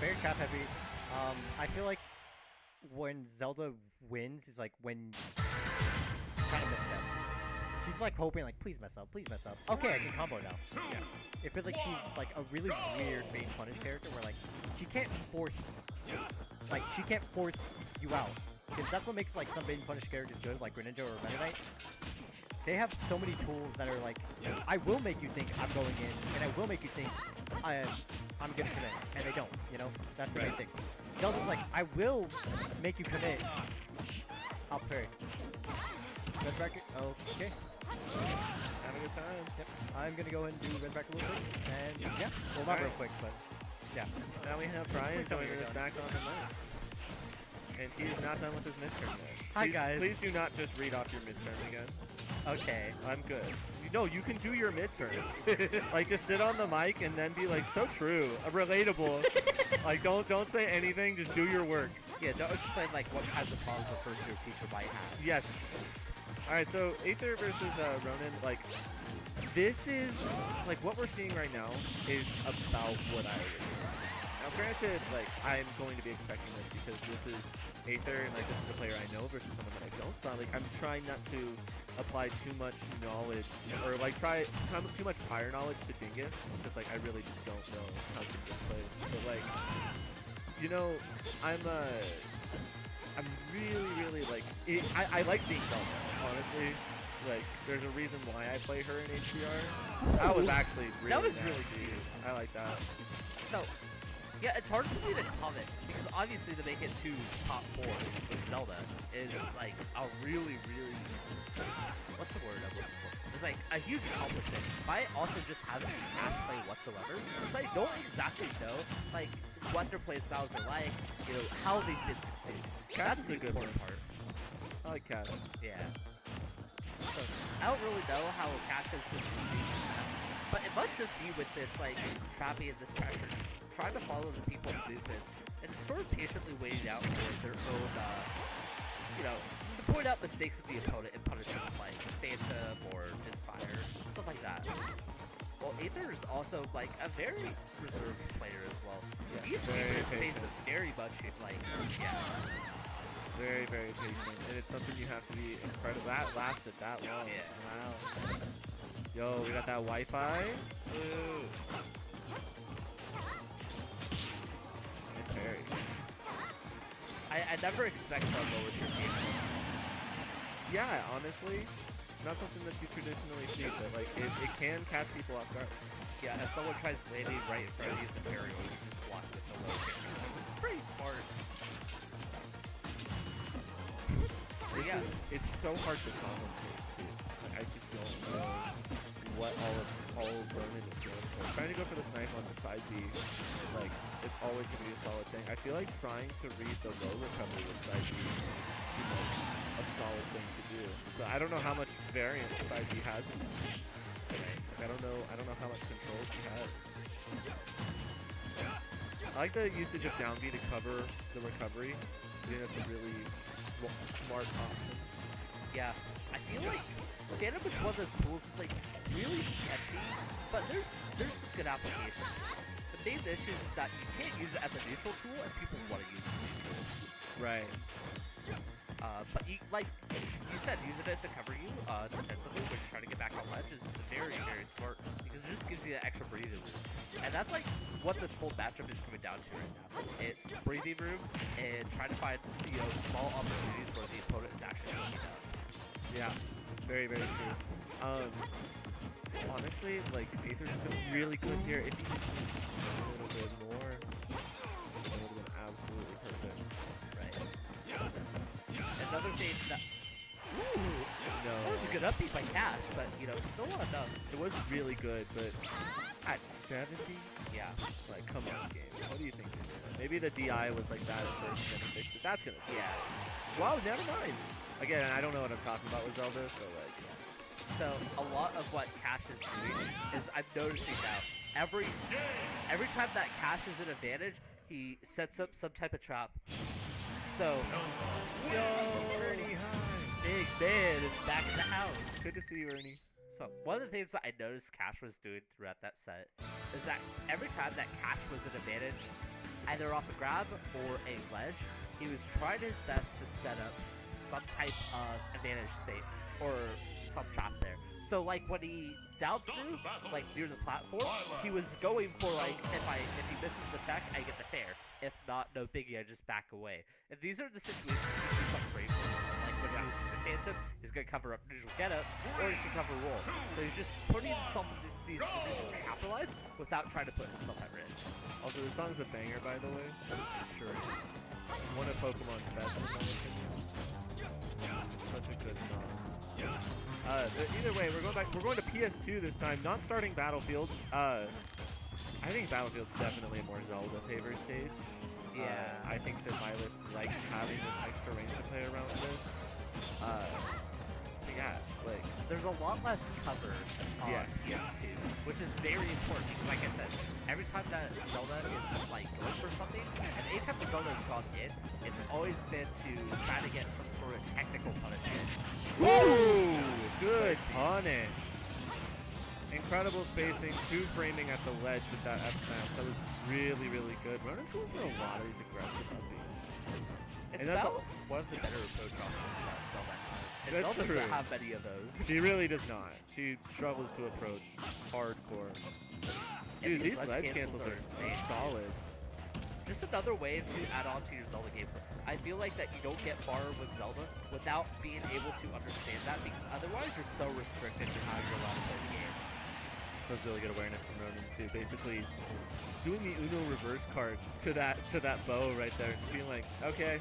Very trap heavy. I feel like when Zelda wins is like when kind of misstep. She's like hoping like please mess up, please mess up. Okay, I can combo now. Yeah. It feels like she's like a really weird main punish character where like she can't force you out. Because that's what makes like some main punish characters good, like Greninja or Meta Knight. They have so many tools that are like, I will make you think I'm going in, and I will make you think I'm gonna commit, and they don't, you know? That's the main thing. Zelda's like, I will make you commit. I'll parry. Red bracket, okay. Have a good time. Yep. I'm gonna go ahead and do red bracket real quick, and yeah, well not real quick, but yeah. Now we have Brian joining us back on the mic. And he is not done with his midterm yet. Hi guys. Please do not just read off your midterm again. Okay. I'm good. No, you can do your midterm. Like just sit on the mic and then be like, so true, relatable. Like don't say anything, just do your work. Yeah, don't explain like what kinds of problems the first year teacher might have. Yes. Alright, so Aether versus Ronan, like this is like what we're seeing right now is about what I would. Now granted, like I'm going to be expecting this because this is Aether and like this is a player I know versus someone that I don't. So like I'm trying not to apply too much knowledge or like try too much prior knowledge to Dingus because like I really just don't know how Dingus plays. But like you know, I'm really like I like seeing Zelda, honestly. Like there's a reason why I play her in HDR. That was actually really That was nasty. really cute. I like that. So, yeah, it's hard for me to comment because obviously to make it to top 4 with Zelda is like a really what's the word I'm looking for? It's like a huge accomplishment. But I also just haven't seen Cash play whatsoever, so I don't exactly know like what their play styles are like, you know, how they did succeed. Cash That's is a the good important one. part. I like Cash. Yeah. So I don't really know how Cash has been succeeding, but it must just be with this like trapping and this pressure, trying to follow the people's movements and sort of patiently waiting out for their own, you know, to point out mistakes of the opponent and punish them like Phantom or Inspire, stuff like that. Well, Aether is also like a very reserved player as well. Yeah, He's very taking his patient. pace very much like, yeah. Very patient, and it's something you have to be incredible. That lasted that long. Yeah. Wow. Yo, we got that Wi-Fi. Ooh. It's very. I never expect a lower tier game. Yeah, honestly, not something that you traditionally see, but like it can catch people off guard. Yeah, if someone tries landing right in front of you, the parry will just block with the low tier. It's pretty smart. Yeah. It's so hard to commentate too. Like I just don't know what all of Ronan is going for. Trying to go for the snipe on the side B, like it's always gonna be a solid thing. I feel like trying to read the low recovery with side B is a solid thing to do. So I don't know how much variance side B has in this. Like I don't know how much control she has. I like the usage of down B to cover the recovery. I think that's a really smart option. Yeah, I feel like Phantom is one of those tools that's like really sketchy, but there's some good applications. The main issue is that you can't use it as a neutral tool, and people want to use it as a neutral. Right. But you, like you said, using it to cover you defensively when you're trying to get back on ledge is very smart because it just gives you an extra breathing room. And that's like what this whole matchup is coming down to right now. It's breathing room and trying to find, you know, small opportunities where the opponent is actually looking out. Yeah. Very true. Honestly, like Aether's been really good here. If he just a little bit more, it would have been absolutely perfect. Right. Another thing that... Ooh! No. That was a good upbeat by Cash, but, you know, still not enough. It was really good, but at 70? Yeah. Like, come on, game. What do you think you're doing? Maybe the DI was like that at first, and then it fixed it. That's gonna fix it. Yeah. Wow, never mind. Again, I don't know what I'm talking about with Zelda, so like, yeah. So a lot of what Cash is doing is I'm noticing now every time that Cash is an advantage, he sets up some type of trap. So yo, Ernie, hi. Big Ben is back in the house. Good to see you, Ernie. So one of the things that I noticed Cash was doing throughout that set is that every time that Cash was an advantage, either off a grab or a ledge, he was trying his best to set up some type of advantage state or some trap there. So like when he down through, like near the platform, he was going for like if he misses the tech, I get the fair. If not, no biggie, I just back away. And these are the situations you see some brave for. Like when he was in the Phantom, he's gonna cover up neutral get up, or he can cover roll. So he's just putting himself in these positions to capitalize without trying to put himself at risk. Also, the song's a banger, by the way. For sure it is. One of Pokemon's best, in my opinion. Such a good song. Either way, we're going to PS2 this time. Not starting Battlefield. I think Battlefield's definitely a more Zelda favored stage. Yeah. I think that Byleth likes having this extra range to play around with. Yeah, like there's a lot less cover on Yes. PS2, which is very important because, like I said, every time that Zelda is like going for something, and anytime the Zelda has gone in, it's always been to try to get some sort of technical punishment. Woo! Good punish. Incredible spacing, 2 framing at the ledge with that F smash. That was really, really good. Ronan's going for a lot of these aggressive upbeats. It's And that's about one of the better approach options that Zelda has. And That's Zelda true. doesn't have many of those. She really does not. She struggles to approach hardcore. Dude, these ledge cancels are insane. solid. Just another way to add on to your Zelda game. I feel like that you don't get far with Zelda without being able to understand that, because otherwise you're so restricted to how you're allowed to play the game. That was really good awareness from Ronan too. Basically, doing the Uno reverse card to that bow right there, and being like, okay,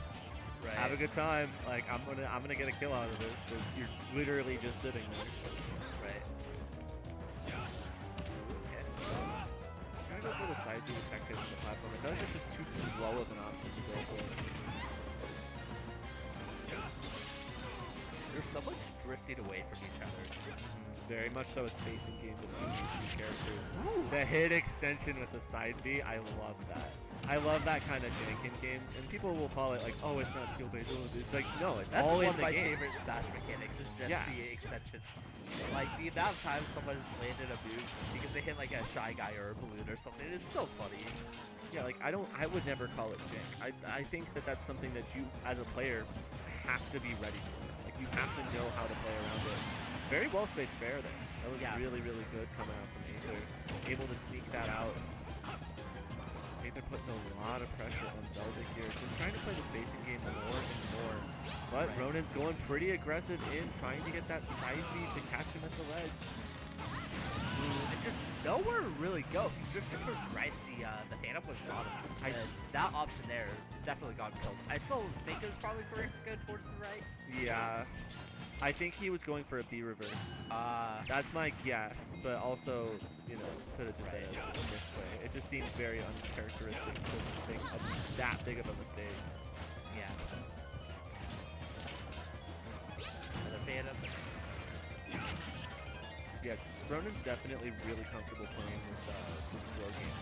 Right. have a good time. Like I'm gonna get a kill out of this. Because you're literally just sitting there. Right. Okay. Trying to go for the side B tactics on the platform. I feel like it's just too slow of an option to go for. There's so much drifting away from each other. Very much so a spacing game between these two characters. The hit extension with the side B, I love that. I love that kind of jank in games, and people will call it like, oh, it's not skill based. It's like, no, it's That's all one in of the my game. favorite smash mechanics is just Yeah. the extension. Like the amount of times someone's landed a move because they hit like a Shy Guy or a balloon or something. It's so funny. Yeah, like I would never call it jank. I think that that's something that you, as a player, have to be ready for. Like you have to know how to play around it. Very well spaced fair there. That was Yeah. really, really good coming out from Aether. Able to sneak that out. Aether putting a lot of pressure on Zelda here. Just trying to play the spacing game more and more. But Right. Ronan's going pretty aggressive in, trying to get that side B to catch him at the ledge. And just nowhere to really go. If you drifted towards the right, the Phantom was gone. And that option there definitely got killed. I still think it was probably correct to go towards the right. Yeah. I think he was going for a B reverse. That's my guess, but also, you know, could have done it in this way. It just seems very uncharacteristic to think of that big of a mistake. Yeah. Another Phantom. Yeah, Ronan's definitely really comfortable playing this slow game,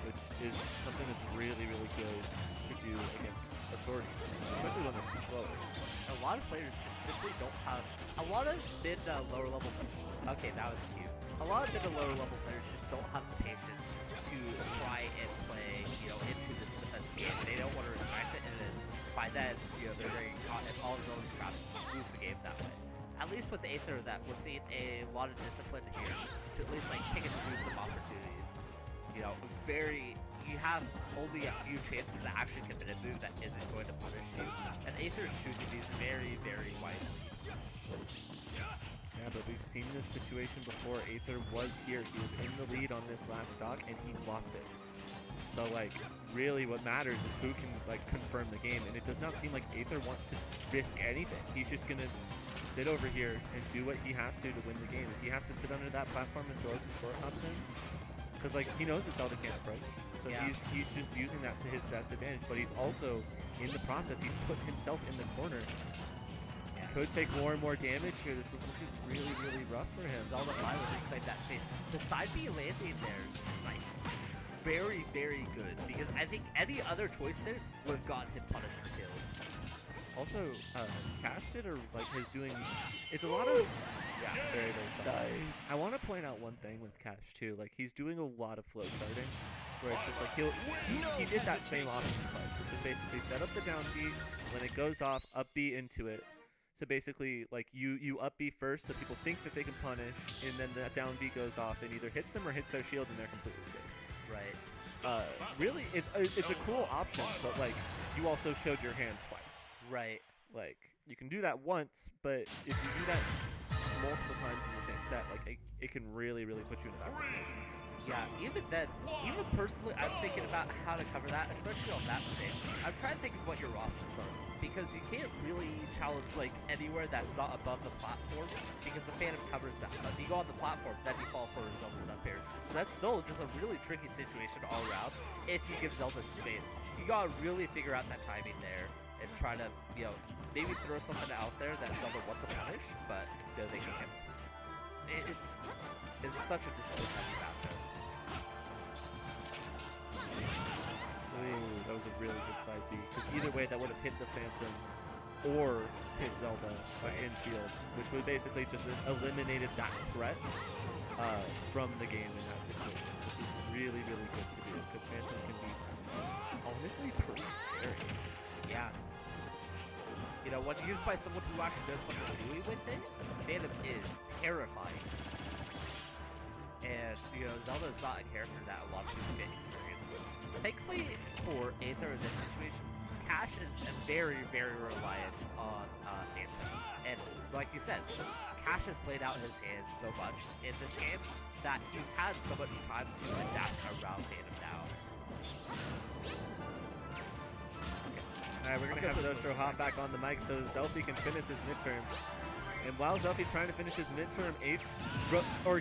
which is something that's really, really good to do against a sword game, especially when it's slower. A lot of players just simply don't have. A lot of mid lower level. Okay, that was cute. A lot of mid to lower level players just don't have the patience to try and play, into this game. They don't want to respect it, and then by then, they're very caught in all of those traps, lose the game that way. At least with Aether, that we're seeing a lot of discipline here to at least like pick and choose some opportunities. You have only a few chances to actually commit a move that isn't going to punish you. And Aether is choosing these very, very wisely. Yeah, but we've seen this situation before. Aether was here. He was in the lead on this last stock, and he lost it. So, like, really what matters is who can, like, confirm the game. And it does not seem like Aether wants to risk anything. He's just going to sit over here and do what he has to win the game. If he has to sit under that platform and throw some short hops in, because, like, he knows that Zelda can't approach. So Yeah. he's just using that to his best advantage. But he's also, in the process, he's put himself in the corner. Yeah. Could take more and more damage here. This is looking really, really rough for him. Zelda finally reclaimed that space. The side B landing there is just like very, very good, because I think any other choice there would have gotten him punished or killed. Also, Cash did is doing. It's a lot of. Yeah, very, very fun. Nice. I want to point out one thing with Cash too. Like he's doing a lot of flow charting. where it's just like he did that same option twice, which is basically set up the down B, when it goes off, up B into it. So basically, like you up B first, so people think that they can punish, and then that down B goes off and either hits them or hits their shield, and they're completely safe. Right. Really, it's a cool option, but like you also showed your hand twice. Right. Like you can do that once, but if you do that multiple times in the same set, like it can really put you in a bad situation. Yeah, even then, even personally, I'm thinking about how to cover that, especially on that stage. I'm trying to think of what your options are, because you can't really challenge like anywhere that's not above the platform, because the Phantom covers that. But if you go on the platform, then you fall for Zelda's up here. So that's still just a really tricky situation all around. If you give Zelda space, you gotta really figure out that timing there and try to, you know, maybe throw something out there that Zelda wants to punish, but you know, they can't. It's such a disappointing matchup. Ooh, that was a really good side B. Because either way, that would have hit the Phantom or hit Zelda in field, which would basically just eliminated that threat from the game in that situation. Which is really good to do, because Phantom can be honestly pretty scary. Yeah. You know, when used by someone who actually knows what they're doing with it, Phantom is terrifying. And, you know, Zelda is not a character that a lot of people get experience with. Thankfully for Aether in this situation, Cash is very reliant on Phantom. And like you said, Cash has played out his hand so much in this game that he's had so much time to adapt around Phantom now. Alright, we're going to have Zostro hop back on the mic so Zelfie can finish his midterm. And while Zelfie's trying to finish his midterm,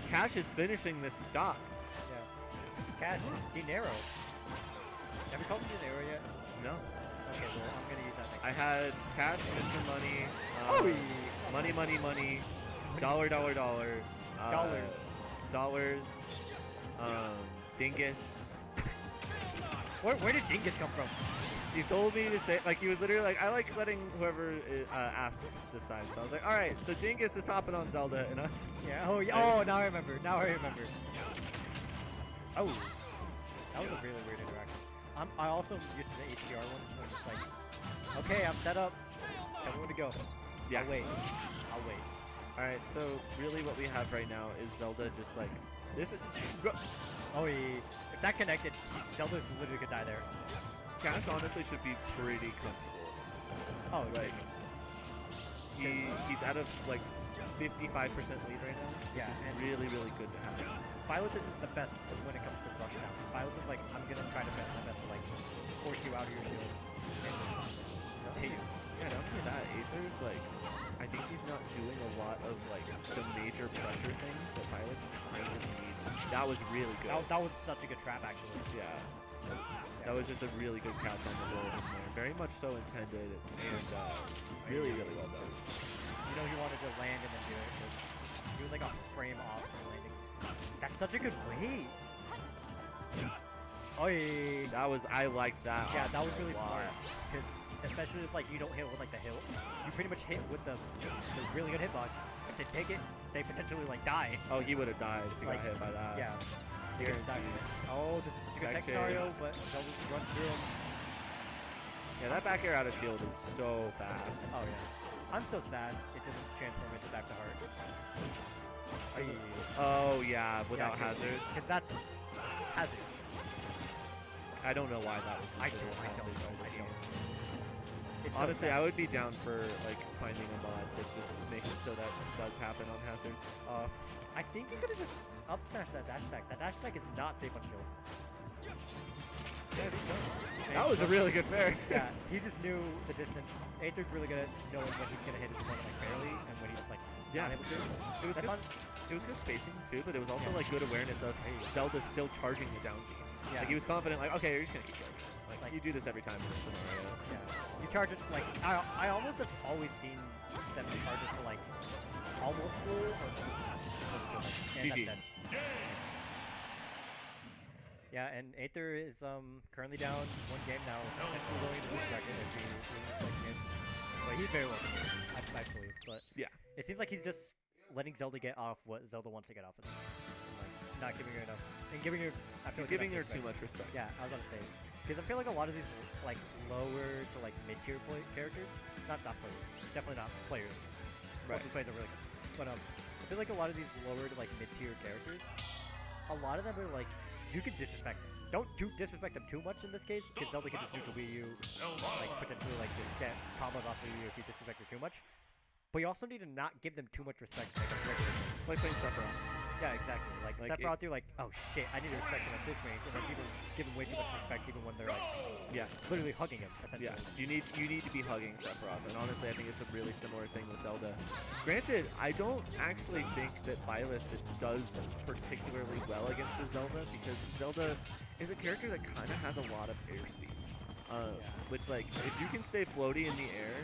Cash is finishing this stock. Yeah. Cash, Dinero. Have you called him Dinero yet? No. Okay, well, I'm gonna use that next I had Cash, Mr. Money, money, dollar, dollars, Dingus. Where did Dingus come from? He told me to say, like, he was literally like, I like letting whoever asks decide. So I was like, all right, so Dingus is hopping on Zelda, and Yeah. Oh, yeah. Oh, now I remember. Oh, that was a really weird interaction. I also used the HDR one. So it's like, okay, I'm set up. Tell me when to go. Yeah. I'll wait. All right, so really what we have right now is Zelda just like, this is. Oh, if that connected, Zelda literally could die there. Cash honestly should be pretty comfortable. Oh, like he's out of like 55% lead right now. Yeah, which and is really good to have. Byleth isn't the best when it comes to rush now. Byleth is like, I'm gonna try to best my best to like force you out of your shield and hit you. Yeah, not only that, Aether's like, I think he's not doing a lot of like some major pressure things that Byleth kind of needs. That was really good. That was such a good trap actually. Yeah. That was just a really good catch on the roll in there. Very much so intended and really well done. You know he wanted to land and then do it. He was like a frame off from landing. That's such a good weight. Oh yeah. I liked that. Yeah, that was really smart. Because especially if like you don't hit with like the hilt, you pretty much hit with the really good hitbox. If they take it, they potentially like die. Oh, he would have died if he got hit by that. Yeah. Oh, this is such a good tech scenario, but Zelda just runs through him. Yeah, that back air out of shield is so fast. Oh yeah. I'm so sad it doesn't transform into back to heart. Oh yeah, without hazards. Because that's hazard. I don't know why that was I don't hazard. know. Honestly, I would be down for like finding a mod that just makes it so that it does happen on hazards. I think you could have just up smashed that dash attack. That dash attack is not safe on shield. Yeah, that was a really good fair. Yeah, he just knew the distance. Aether's really good at knowing when he's gonna hit his opponent like barely, and when he's like not able to. It was good spacing too, but it was also like good awareness of Zelda still charging the down B. Yeah. Like he was confident, like okay, you're just gonna keep charging. Like you do this every time in this scenario. Yeah. You charge it like I almost have always seen them charge it to like almost full or GG. Yeah, and Aether is currently down one game now. Technically going to lose record if he loses the second game. But he's very well prepared, I believe. But yeah, it seems like he's just letting Zelda get off what Zelda wants to get off of him. And, like, not giving her enough. And giving her, I feel He's like giving her enough too respect. much respect. Yeah, I was gonna say. Because I feel like a lot of these like lower to like mid-tier characters, not players, definitely not players. Right. Most of the players are really good. But I feel like a lot of these lower to like mid-tier characters, a lot of them are like, you can disrespect them. Don't disrespect them too much in this case, because Zelda can just neutral be you, like potentially like just get combos off of you if you disrespect her too much. But you also need to not give them too much respect. Like a regular. It's like playing Sephiroth. Yeah, exactly. Like Sephiroth, you're like, oh shit, I need to respect him at this range, and then people give him way too much respect even when they're like, Yeah. literally hugging him. Essentially. Yeah, you need to be hugging Sephiroth, and honestly, I think it's a really similar thing with Zelda. Granted, I don't actually think that Byleth does particularly well against the Zelda, because Zelda is a character that kind of has a lot of airspeed. Which, like, if you can stay floaty in the air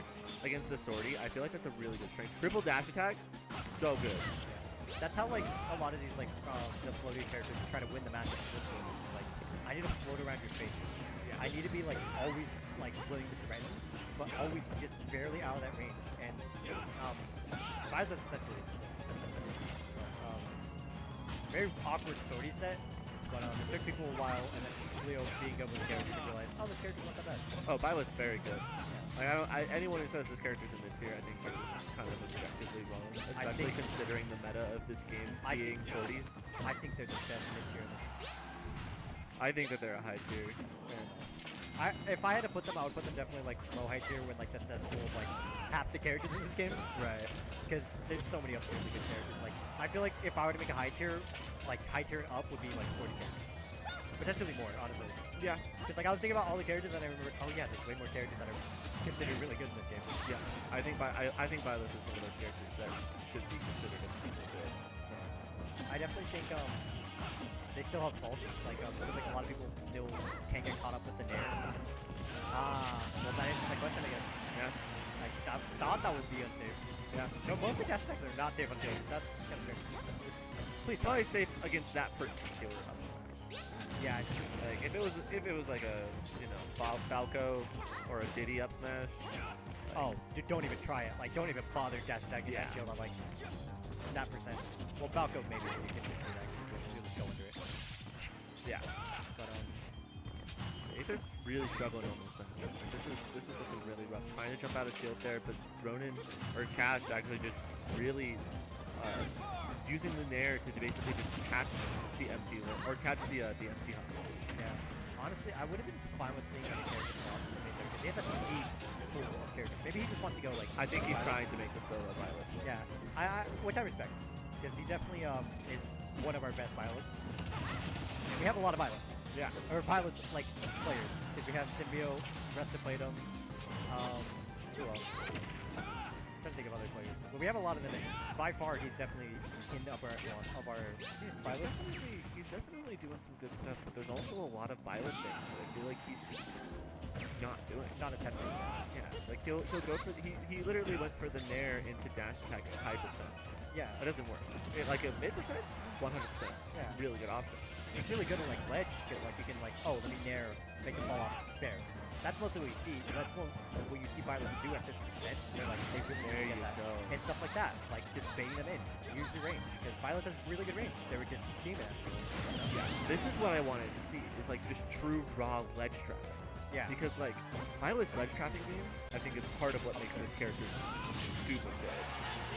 against the Swordy, I feel like that's a really good strength. Triple dash attack, so good. That's how like a lot of these like the floaty characters try to win the match in this game. Like, I need to float around your face. Yeah. I need to be like always like willing to threaten, but always just barely out of that range. And Byleth essentially very awkward story set, but it took people a while, and then Leo being good with the character to realize, oh, this character's not that bad. Oh, Byleth's very good. Like, anyone who says this character's in mid-tier, I think is kind of objectively wrong, especially considering the meta of this game being 40s. I think they're the best mid-tier. I think that they're a high tier. If I had to put them, I would put them definitely like low high tier when like the cesspool of like half the characters in this game. Right. Because there's so many really good characters. Like, I feel like if I were to make a high tier, like high tier and up would be like 40 characters. Potentially more, honestly. Yeah. Because like I was thinking about all the characters and I remembered, oh yeah, there's way more characters that are considered really good in this game. Yeah. I think Byleth is one of those characters that should be considered super good. Yeah. I definitely think they still have faults. Like because like a lot of people still can't get caught up with the nair. Well that answers my question, I guess. Yeah. I thought that would be unsafe. Yeah. No, most of the dash attacks are not safe on stage. That's kind of strange. Please probably safe against that particular up smash. Yeah. Like if it was like a Falco or a Diddy up smash. Oh, dude, don't even try it. Like, don't even bother dash attacking that kill on like that percent. Well, Falco maybe you can just do that. You just go into it. Yeah. But Aether's really struggling on this thing. This is looking really rough. Trying to jump out of shield there, but Ronin or Cash actually just really using the nair to basically just catch the empty or catch the empty hop. yeah. Honestly, I would have been fine with seeing any characters off the main there because they have a deep pool of characters. Maybe he just wants to go like. I think he's trying to make the solo Byleth. Yeah. Which I respect because he definitely is one of our best Byleths. We have a lot of Byleths. Yeah. Or Byleth like players. Because we have Symbio, Restaplatum, who else? I'm trying to think of other players. But we have a lot of them. By far, he's definitely in the upper echelon of our Byleth. He's definitely doing some good stuff, but there's also a lot of Byleth things that I feel like he's just not doing. Not attempting. Yeah. Like he'll go for he literally went for the nair into dash attack at high percent. Yeah. That doesn't work. Like a mid percent, 100%. Yeah. Really good option. It's really good at like ledge shit. Like you can like, oh, let me nair, make the fall off fair. That's mostly what you see. That's what you see Byleth do at this percent. They're like they really get that. And stuff like that. Like just baiting them in. Use the range. Because Byleth has really good range. They were just teaming it. Yeah. This is what I wanted to see. Is like just true raw ledge trapping. Yeah. Because like Byleth's ledge trapping game, I think is part of what makes this character super good.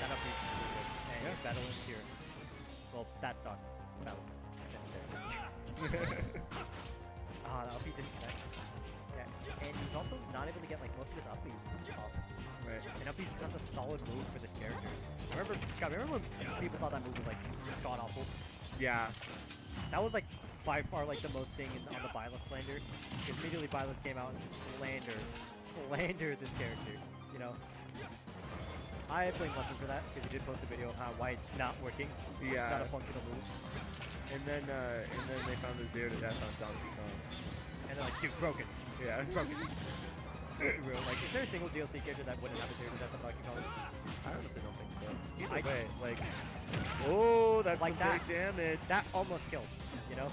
That up is really good. And yeah. Battle in here. Well, that's not battle. The up didn't connect. Yeah. And he's also not able to get like most of his uppies off. Right. And uppies is such a solid move for this character. Remember when people thought that move was like just god awful? Yeah. That was like by far like the most thing on the Byleth slander. Because immediately Byleth came out and just slandered this character. You know. I blame Lesson for that because he did post a video of why it's not working. Yeah. It's not a functional move. And then they found the 0 to death on Donkey Kong. And they're like, dude, broken. Yeah. It's broken. Like, is there a single DLC character that wouldn't have a 0 to death on Donkey Kong? I honestly don't think so. Either I- way, like, oh, that's Like some that. big damage. That almost killed, you know?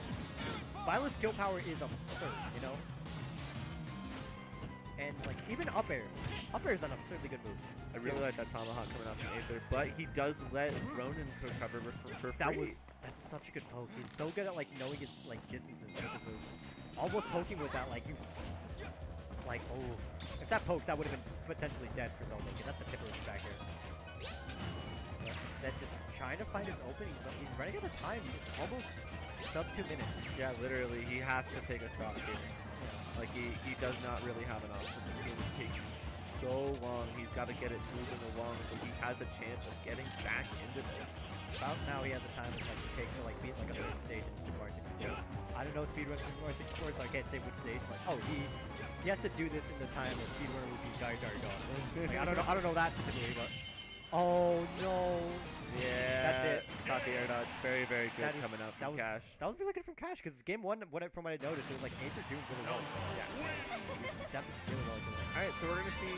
Byleth's kill power is absurd, you know? And, like, even up air. Up air is an absurdly good move. I really like that tomahawk coming out from Aether, but he does let Ronin recover for free. That's such a good poke. He's so good at like knowing his like distances with his moves. Almost poking with that like you like oh if that poke that would have been potentially dead for Zelda because that's the tip of his back here. But instead just trying to find his opening, but he's running out of time. He's almost sub 2 minutes. Yeah, literally, he has to take a stock here. Like, he does not really have an option. This game is taking so long. He's got to get it moving along so he has a chance of getting back into this. About now he has a time to like take to like beat like a third stage in Super Mario 64. I don't know speedrun Super Mario 64, so I can't say which stage. But oh, he has to do this in the time that speedrunner would be Gary Gargon. Like, I don't know that specifically, but oh no. Yeah, that's it. Caught the air dodge. Very, very good coming out from that was, Cash. That was really good from Cash because game one, from what I noticed, it was like Aether doing really well. Yeah, that's really well. All right, so we're gonna see